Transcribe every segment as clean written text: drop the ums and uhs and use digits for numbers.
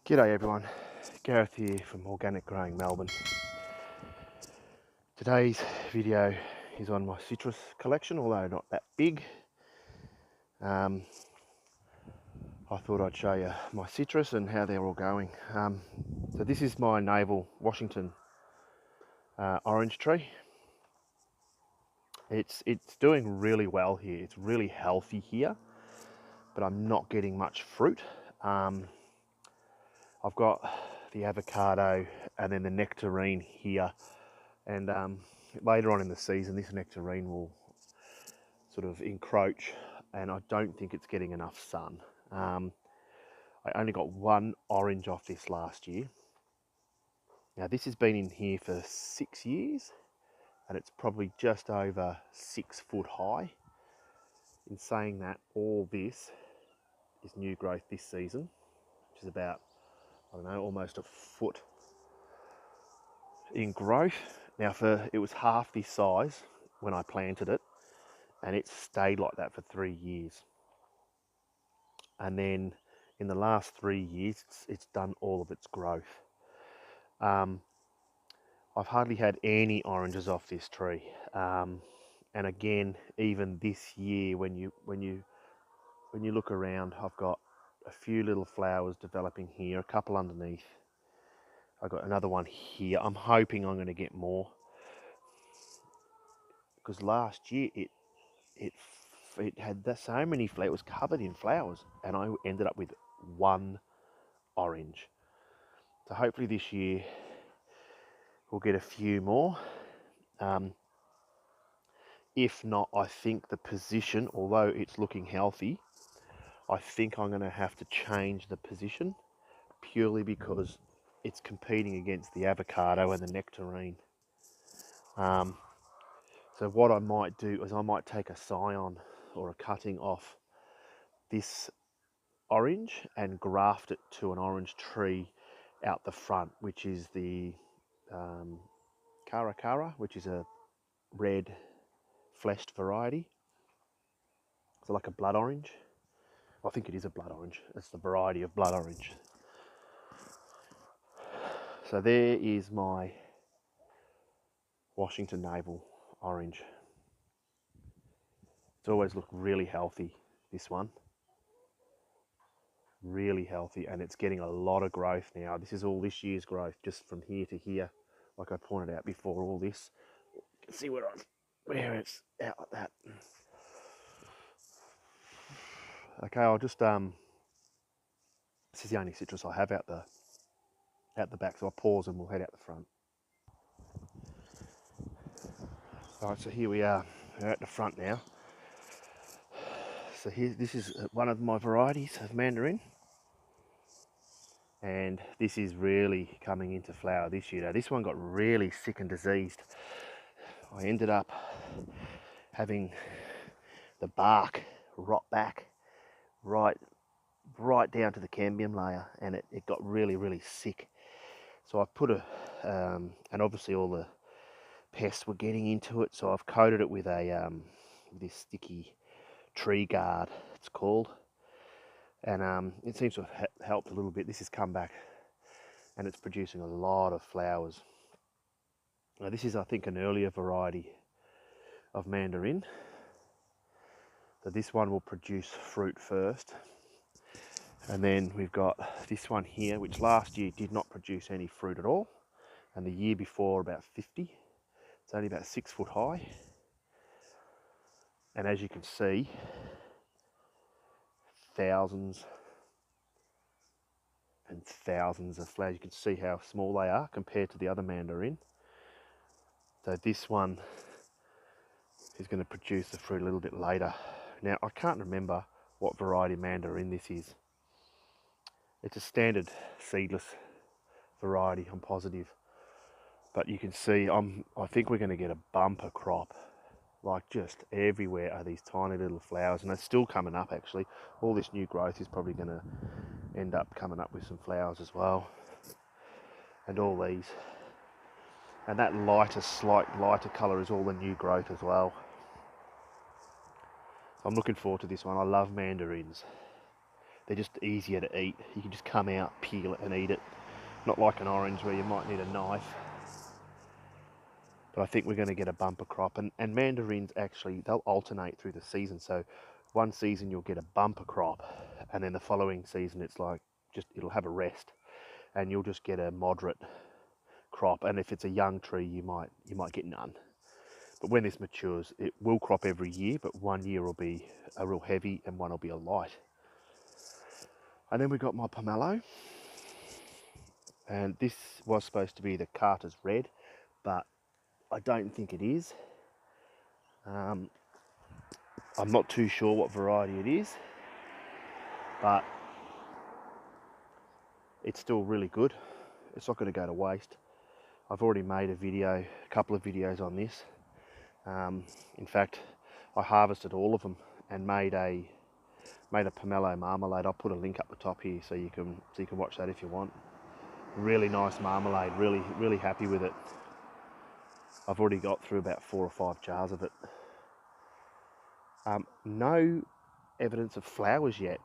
G'day everyone, Gareth here from Organic Growing Melbourne. Today's video is on my citrus collection, although not that big. I thought I'd show you my citrus and how they're all going. So this is my navel Washington orange tree. It's doing really well here. It's really healthy here, but I'm not getting much fruit. I've got the avocado and then the nectarine here, and later on in the season this nectarine will sort of encroach, and I don't think it's getting enough sun. I only got one orange off this last year. Now this has been in here for 6 years and it's probably just over 6 foot high. In saying that, all this is new growth this season, which is about, I don't know, almost a foot in growth. Now it was half this size when I planted it, and it's stayed like that for 3 years. And then in the last 3 years, it's done all of its growth. I've hardly had any oranges off this tree. And again, even this year, when you look around, I've got a few little flowers developing here, a couple underneath. I've got another one here. I'm hoping I'm going to get more, because last year it had so many flowers. It was covered in flowers, and I ended up with one orange. So hopefully this year we'll get a few more. If not, I think the position, although it's looking healthy, I think I'm going to have to change the position, purely because it's competing against the avocado and the nectarine. So what I might do is I might take a scion or a cutting off this orange and graft it to an orange tree out the front, which is the Cara Cara, which is a red fleshed variety. So like a blood orange. I think it is a blood orange. It's the variety of blood orange. So there is my Washington navel orange. It's always looked really healthy, this one. Really healthy, and it's getting a lot of growth now. This is all this year's growth, just from here to here. Like I pointed out before, all this. You can see where it's out like that. Okay, I'll just this is the only citrus I have out the back, so I'll pause and we'll head out the front. Alright, so here we are. We're at the front now. So this is one of my varieties of mandarin, and this is really coming into flower this year. Now, this one got really sick and diseased. I ended up having the bark rot back right down to the cambium layer, and it got really sick. So I've put and obviously all the pests were getting into it, so I've coated it with a this sticky tree guard, it's called, and it seems to have helped a little bit. This has come back and it's producing a lot of flowers. Now this is, I think, an earlier variety of mandarin, so this one will produce fruit first, and then we've got this one here, which last year did not produce any fruit at all, and the year before about 50. It's only about 6 foot high, and as you can see, thousands and thousands of flowers. You can see how small they are compared to the other mandarin. So this one is going to produce the fruit a little bit later. Now I can't remember what variety of mandarin this is. It's a standard seedless variety, I'm positive. But you can see I think we're going to get a bumper crop. Like, just everywhere are these tiny little flowers, and they're still coming up actually. All this new growth is probably going to end up coming up with some flowers as well. And all these. And that slight lighter colour is all the new growth as well. I'm looking forward to this one. I love mandarins. they're just easier to eat. You can just come out, peel it and eat it. Not like an orange where you might need a knife. But I think we're going to get a bumper crop. And mandarins actually, they'll alternate through the season. So one season you'll get a bumper crop, and then the following season it's like it'll have a rest, and you'll just get a moderate crop. And if it's a young tree, you might get none. But when this matures, it will crop every year, but one year will be a real heavy and one will be a light. And then we got my pomelo, and this was supposed to be the Carter's Red, but I don't think it is. I'm not too sure what variety it is, but it's still really good. It's not going to go to waste. I've already made a couple of videos on this. In fact, I harvested all of them and made a pomelo marmalade. I'll put a link up the top here so you can watch that if you want. Really nice marmalade. Really happy with it. I've already got through about 4 or 5 jars of it. No evidence of flowers yet.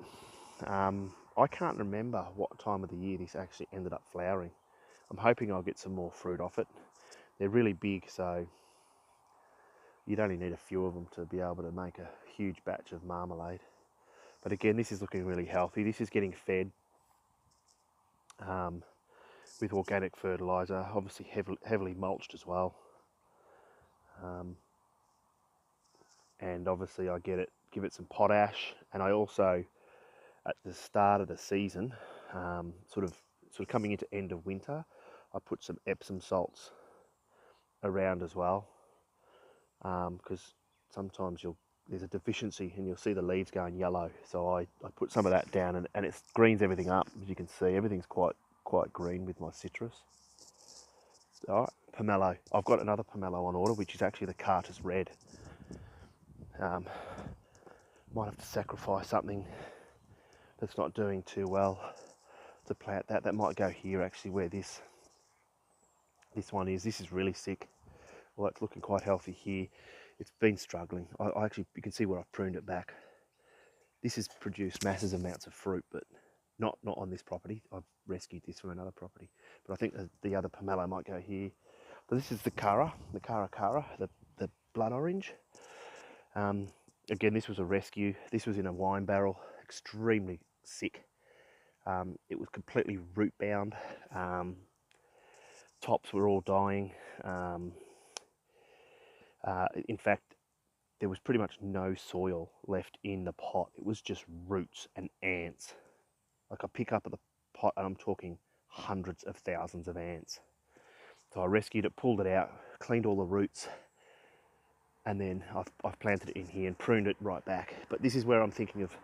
I can't remember what time of the year this actually ended up flowering. I'm hoping I'll get some more fruit off it. They're really big, so you'd only need a few of them to be able to make a huge batch of marmalade. But again, this is looking really healthy. This is getting fed with organic fertiliser, obviously heavily mulched as well. And obviously I give it some potash, and I also, at the start of the season, sort of coming into end of winter, I put some Epsom salts around as well, because sometimes there's a deficiency and you'll see the leaves going yellow. So I put some of that down, and it greens everything up. As you can see, everything's quite green with my citrus. All right, pomelo. I've got another pomelo on order, which is actually the Carter's Red. Might have to sacrifice something that's not doing too well to plant that. That might go here actually, where this one is. This is really sick. Well, it's looking quite healthy here. It's been struggling. I actually, you can see where I've pruned it back. This has produced massive amounts of fruit, but not on this property. I've rescued this from another property. But I think the other pomelo might go here. But this is the Cara, the blood orange. Again, this was a rescue. This was in a wine barrel, extremely sick. It was completely root bound. Tops were all dying. In fact, there was pretty much no soil left in the pot. It was just roots and ants. Like, I pick up at the pot and I'm talking hundreds of thousands of ants. So I rescued it, pulled it out, cleaned all the roots, and then I've planted it in here and pruned it right back. But this is where I'm thinking of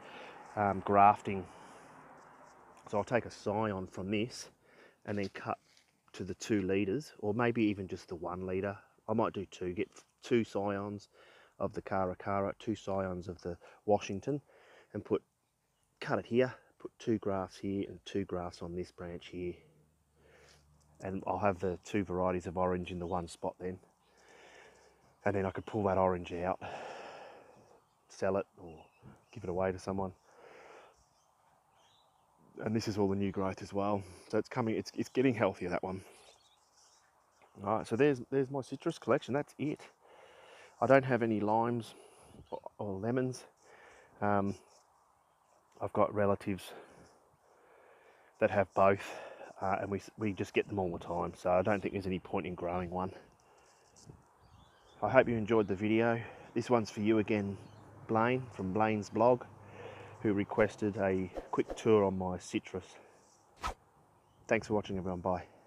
grafting. So I'll take a scion from this and then cut to the 2 litres, or maybe even just the 1 litre. I might do 2, get 2 scions of the Cara, 2 scions of the Washington, and cut it here, put 2 grafts here and 2 grafts on this branch here. And I'll have the 2 varieties of orange in the one spot then. And then I could pull that orange out, sell it, or give it away to someone. And this is all the new growth as well. So it's coming, it's getting healthier, that one. All right, so there's my citrus collection. That's it. I don't have any limes or lemons. I've got relatives that have both, and we just get them all the time. So I don't think there's any point in growing one. I hope you enjoyed the video. This one's for you again, Blaine, from Blaine's blog, who requested a quick tour on my citrus. Thanks for watching, everyone. Bye.